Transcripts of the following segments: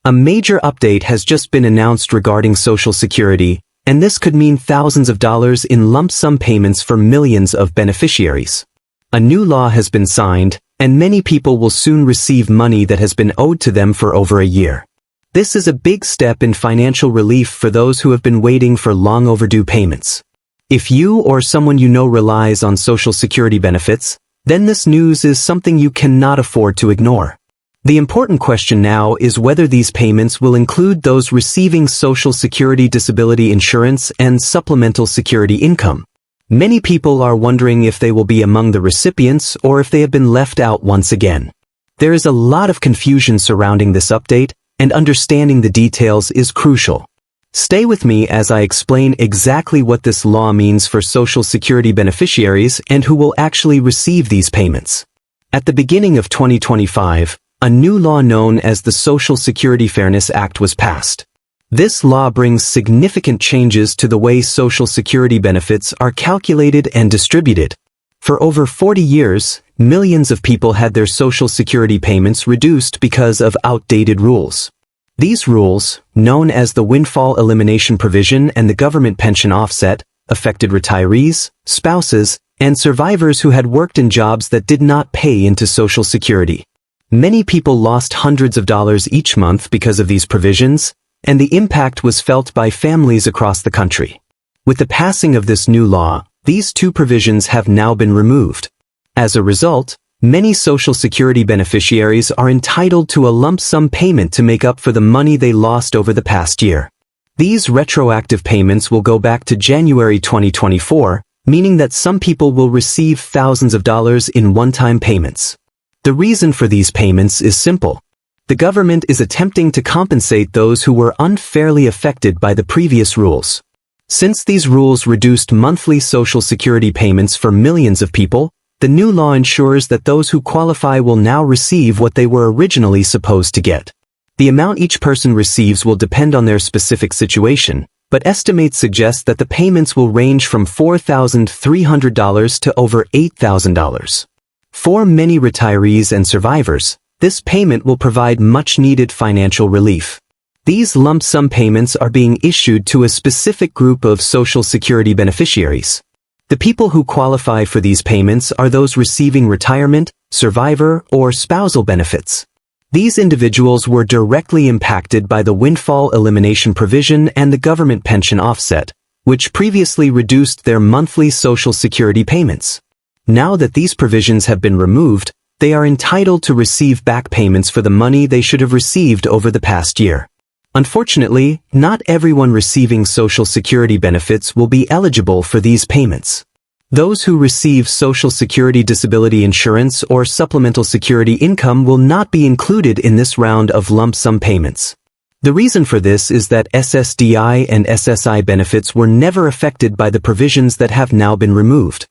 A major update has just been announced regarding Social Security, and this could mean thousands of dollars in lump sum payments for millions of beneficiaries. A new law has been signed, and many people will soon receive money that has been owed to them for over a year. This is a big step in financial relief for those who have been waiting for long overdue payments. If you or someone you know relies on Social Security benefits, then this news is something you cannot afford to ignore. The important question now is whether these payments will include those receiving Social Security disability insurance and supplemental security income. Many people are wondering if they will be among the recipients or if they have been left out once again. There is a lot of confusion surrounding this update, and understanding the details is crucial. Stay with me as I explain exactly what this law means for Social Security beneficiaries and who will actually receive these payments. At the beginning of 2025, a new law known as the Social Security Fairness Act was passed. This law brings significant changes to the way Social Security benefits are calculated and distributed. For over 40 years, millions of people had their Social Security payments reduced because of outdated rules. These rules, known as the windfall elimination provision and the government pension offset, affected retirees, spouses, and survivors who had worked in jobs that did not pay into Social Security. Many people lost hundreds of dollars each month because of these provisions, and the impact was felt by families across the country. With the passing of this new law, these two provisions have now been removed. As a result, many Social Security beneficiaries are entitled to a lump sum payment to make up for the money they lost over the past year. These retroactive payments will go back to January 2024, meaning that some people will receive thousands of dollars in one-time payments. The reason for these payments is simple. The government is attempting to compensate those who were unfairly affected by the previous rules. Since these rules reduced monthly Social Security payments for millions of people, the new law ensures that those who qualify will now receive what they were originally supposed to get. The amount each person receives will depend on their specific situation, but estimates suggest that the payments will range from $4,300 to over $8,000. For many retirees and survivors, this payment will provide much-needed financial relief. These lump sum payments are being issued to a specific group of Social Security beneficiaries. The people who qualify for these payments are those receiving retirement, survivor, or spousal benefits. These individuals were directly impacted by the windfall elimination provision and the government pension offset, which previously reduced their monthly Social Security payments. Now that these provisions have been removed, they are entitled to receive back payments for the money they should have received over the past year. Unfortunately, not everyone receiving Social Security benefits will be eligible for these payments. Those who receive Social Security disability insurance or supplemental security income will not be included in this round of lump sum payments. The reason for this is that SSDI and SSI benefits were never affected by the provisions that have now been removed.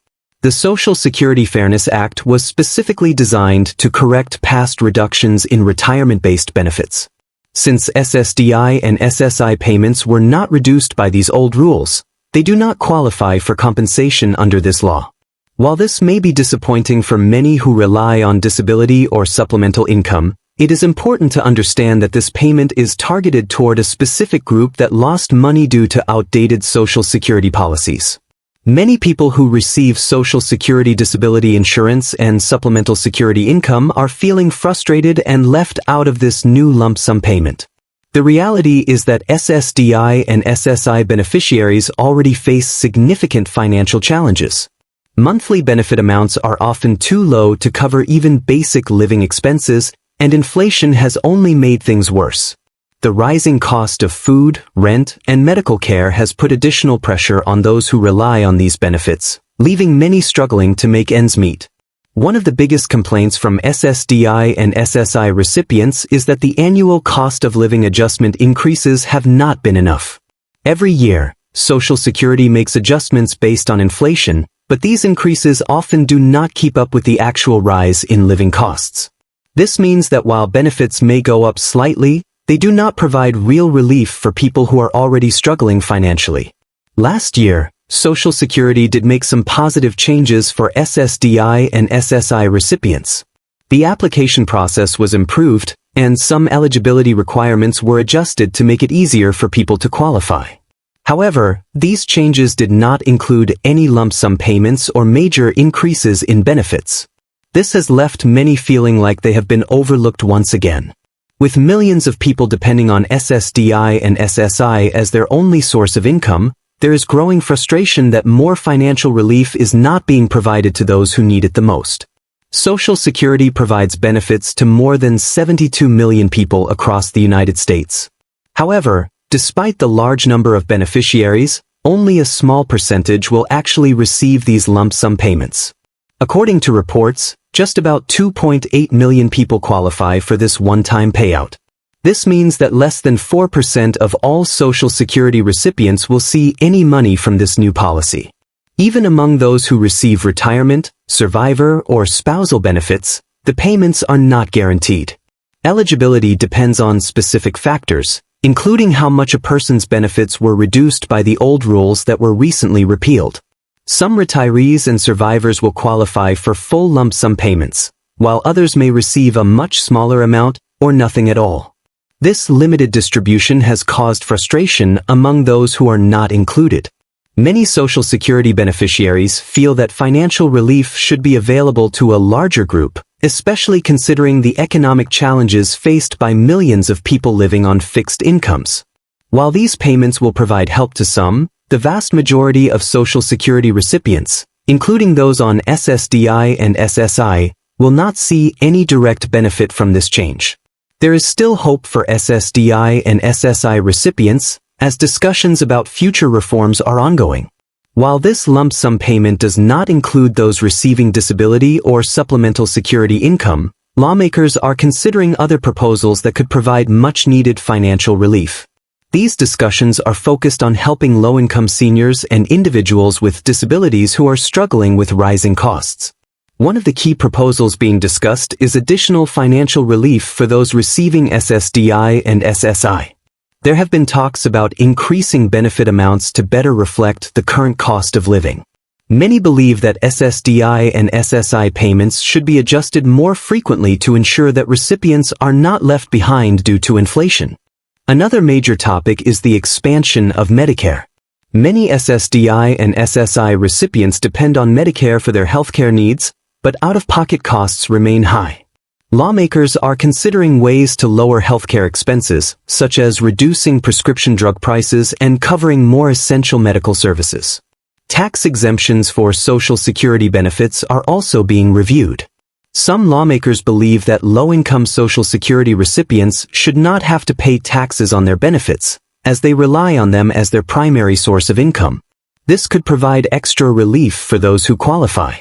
The Social Security Fairness Act was specifically designed to correct past reductions in retirement-based benefits. Since SSDI and SSI payments were not reduced by these old rules, they do not qualify for compensation under this law. While this may be disappointing for many who rely on disability or supplemental income, it is important to understand that this payment is targeted toward a specific group that lost money due to outdated Social Security policies. Many people who receive Social Security disability insurance and supplemental security income are feeling frustrated and left out of this new lump sum payment. The reality is that SSDI and SSI beneficiaries already face significant financial challenges. Monthly benefit amounts are often too low to cover even basic living expenses, and inflation has only made things worse. The rising cost of food, rent, and medical care has put additional pressure on those who rely on these benefits, leaving many struggling to make ends meet. One of the biggest complaints from SSDI and SSI recipients is that the annual cost of living adjustment increases have not been enough. Every year, Social Security makes adjustments based on inflation, but these increases often do not keep up with the actual rise in living costs. This means that while benefits may go up slightly, they do not provide real relief for people who are already struggling financially. Last year, Social Security did make some positive changes for SSDI and SSI recipients. The application process was improved, and some eligibility requirements were adjusted to make it easier for people to qualify. However, these changes did not include any lump sum payments or major increases in benefits. This has left many feeling like they have been overlooked once again. With millions of people depending on SSDI and SSI as their only source of income, there is growing frustration that more financial relief is not being provided to those who need it the most. Social Security provides benefits to more than 72 million people across the United States. However, despite the large number of beneficiaries, only a small percentage will actually receive these lump sum payments. According to reports, just about 2.8 million people qualify for this one-time payout. This means that less than 4% of all Social Security recipients will see any money from this new policy. Even among those who receive retirement, survivor, or spousal benefits, the payments are not guaranteed. Eligibility depends on specific factors, including how much a person's benefits were reduced by the old rules that were recently repealed. Some retirees and survivors will qualify for full lump sum payments, while others may receive a much smaller amount or nothing at all. This limited distribution has caused frustration among those who are not included. Many Social Security beneficiaries feel that financial relief should be available to a larger group, especially considering the economic challenges faced by millions of people living on fixed incomes. While these payments will provide help to some, the vast majority of Social Security recipients, including those on SSDI and SSI, will not see any direct benefit from this change. There is still hope for SSDI and SSI recipients, as discussions about future reforms are ongoing. While this lump sum payment does not include those receiving disability or supplemental security income, lawmakers are considering other proposals that could provide much-needed financial relief. These discussions are focused on helping low-income seniors and individuals with disabilities who are struggling with rising costs. One of the key proposals being discussed is additional financial relief for those receiving SSDI and SSI. There have been talks about increasing benefit amounts to better reflect the current cost of living. Many believe that SSDI and SSI payments should be adjusted more frequently to ensure that recipients are not left behind due to inflation. Another major topic is the expansion of Medicare. Many SSDI and SSI recipients depend on Medicare for their healthcare needs, but out-of-pocket costs remain high. Lawmakers are considering ways to lower healthcare expenses, such as reducing prescription drug prices and covering more essential medical services. Tax exemptions for Social Security benefits are also being reviewed. Some lawmakers believe that low-income Social Security recipients should not have to pay taxes on their benefits, as they rely on them as their primary source of income. This could provide extra relief for those who qualify.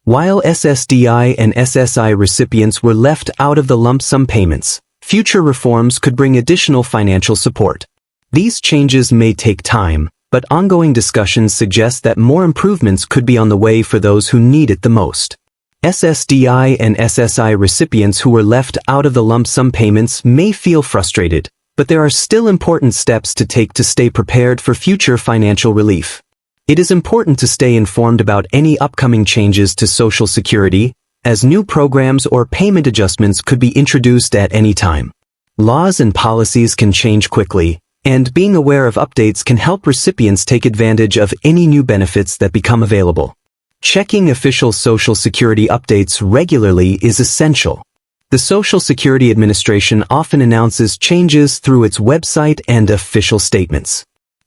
While SSDI and SSI recipients were left out of the lump sum payments, future reforms could bring additional financial support. These changes may take time, but ongoing discussions suggest that more improvements could be on the way for those who need it the most. SSDI and SSI recipients who were left out of the lump sum payments may feel frustrated, but there are still important steps to take to stay prepared for future financial relief. It is important to stay informed about any upcoming changes to Social Security, as new programs or payment adjustments could be introduced at any time. Laws and policies can change quickly, and being aware of updates can help recipients take advantage of any new benefits that become available. Checking official Social Security updates regularly is essential. The Social Security Administration often announces changes through its website and official statements.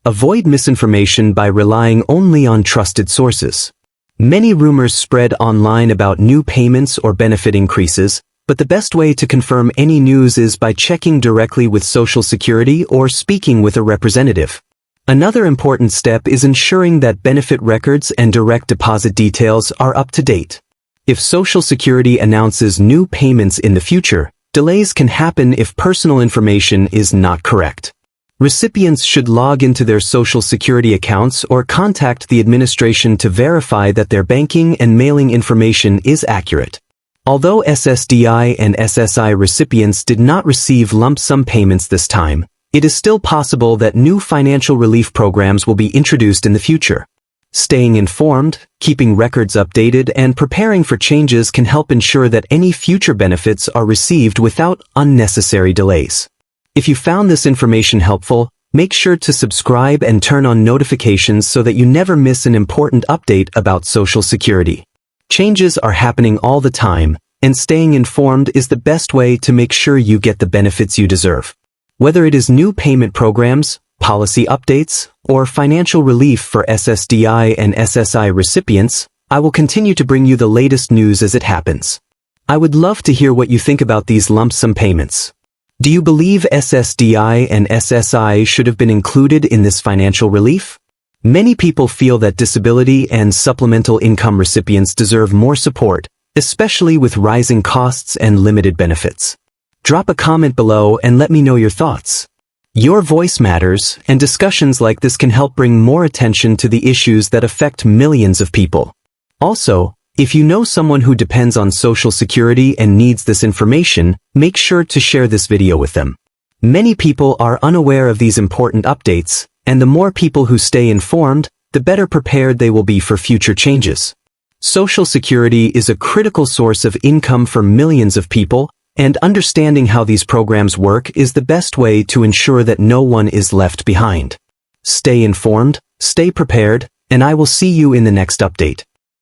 Avoid misinformation by relying only on trusted sources. Many rumors spread online about new payments or benefit increases, but the best way to confirm any news is by checking directly with Social Security or speaking with a representative. Another important step is ensuring that benefit records and direct deposit details are up to date. If Social Security announces new payments in the future, delays can happen if personal information is not correct. Recipients should log into their Social Security accounts or contact the administration to verify that their banking and mailing information is accurate. Although SSDI and SSI recipients did not receive lump sum payments this time, it is still possible that new financial relief programs will be introduced in the future. Staying informed, keeping records updated, and preparing for changes can help ensure that any future benefits are received without unnecessary delays. If you found this information helpful, make sure to subscribe and turn on notifications so that you never miss an important update about Social Security. Changes are happening all the time, and staying informed is the best way to make sure you get the benefits you deserve. Whether it is new payment programs, policy updates, or financial relief for SSDI and SSI recipients, I will continue to bring you the latest news as it happens. I would love to hear what you think about these lump sum payments. Do you believe SSDI and SSI should have been included in this financial relief? Many people feel that disability and supplemental income recipients deserve more support, especially with rising costs and limited benefits. Drop a comment below and let me know your thoughts. Your voice matters, and discussions like this can help bring more attention to the issues that affect millions of people. Also, if you know someone who depends on Social Security and needs this information, make sure to share this video with them. Many people are unaware of these important updates, and the more people who stay informed, the better prepared they will be for future changes. Social Security is a critical source of income for millions of people, and understanding how these programs work is the best way to ensure that no one is left behind. Stay informed, stay prepared, and I will see you in the next update.